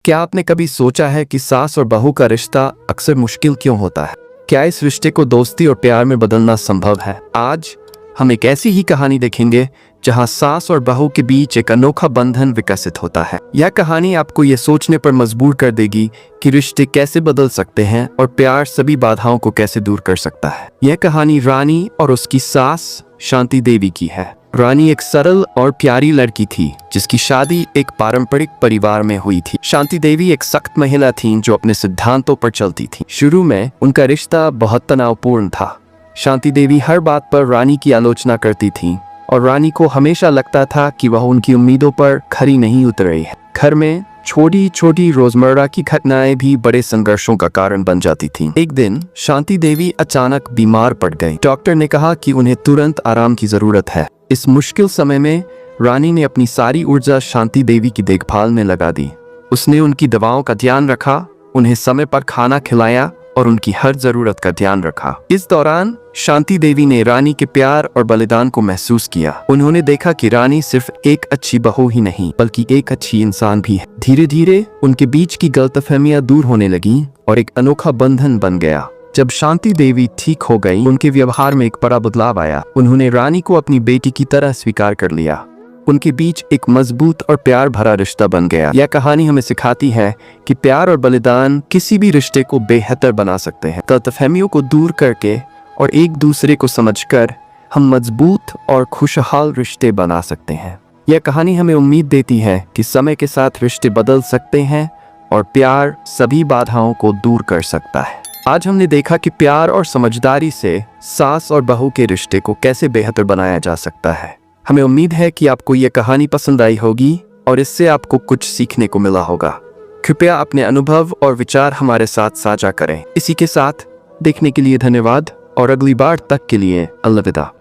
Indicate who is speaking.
Speaker 1: क्या आपने कभी सोचा है कि सास और बहू का रिश्ता अक्सर मुश्किल क्यों होता है? क्या इस रिश्ते को दोस्ती और प्यार में बदलना संभव है? आज हम एक ऐसी ही कहानी देखेंगे जहां सास और बहू के बीच एक अनोखा बंधन विकसित होता है। यह कहानी आपको ये सोचने पर मजबूर कर देगी कि रिश्ते कैसे बदल सकते हैं और प्यार सभी बाधाओं को कैसे दूर कर सकता है। यह कहानी रानी और उसकी सास शांति देवी की है। रानी एक सरल और प्यारी लड़की थी जिसकी शादी एक पारंपरिक परिवार में हुई थी। शांति देवी एक सख्त महिला थीं जो अपने सिद्धांतों पर चलती थीं। शुरू में उनका रिश्ता बहुत तनावपूर्ण था। शांति देवी हर बात पर रानी की आलोचना करती थीं और रानी को हमेशा लगता था कि वह उनकी उम्मीदों पर खरी नहीं उतर रही है। घर में छोटी छोटी रोजमर्रा की घटनाएं भी बड़े संघर्षों का कारण बन जाती थीं। एक दिन शांति देवी अचानक बीमार पड़ गई। डॉक्टर ने कहा कि उन्हें तुरंत आराम की जरूरत है। इस मुश्किल समय में रानी ने अपनी सारी ऊर्जा शांति देवी की देखभाल में लगा दी। उसने उनकी दवाओं का ध्यान रखा, उन्हें समय पर खाना खिलाया और उनकी हर जरूरत का ध्यान रखा। इस दौरान शांति देवी ने रानी के प्यार और बलिदान को महसूस किया। उन्होंने देखा कि रानी सिर्फ एक अच्छी बहू ही नहीं बल्कि एक अच्छी इंसान भी है। धीरे धीरे उनके बीच की गलतफहमियां दूर होने लगीं और एक अनोखा बंधन बन गया। जब शांति देवी ठीक हो गई, उनके व्यवहार में एक बड़ा बदलाव आया। उन्होंने रानी को अपनी बेटी की तरह स्वीकार कर लिया। उनके बीच एक मजबूत और प्यार भरा रिश्ता बन गया। यह कहानी हमें सिखाती है कि प्यार और बलिदान किसी भी रिश्ते को बेहतर बना सकते हैं। गलतफहमियों को दूर करके और एक दूसरे को समझकर हम मजबूत और खुशहाल रिश्ते बना सकते हैं। यह कहानी हमें उम्मीद देती है कि समय के साथ रिश्ते बदल सकते हैं और प्यार सभी बाधाओं को दूर कर सकता है। आज हमने देखा कि प्यार और समझदारी से सास और बहू के रिश्ते को कैसे बेहतर बनाया जा सकता है। हमें उम्मीद है कि आपको यह कहानी पसंद आई होगी और इससे आपको कुछ सीखने को मिला होगा। कृपया अपने अनुभव और विचार हमारे साथ साझा करें। इसी के साथ देखने के लिए धन्यवाद और अगली बार तक के लिए अलविदा।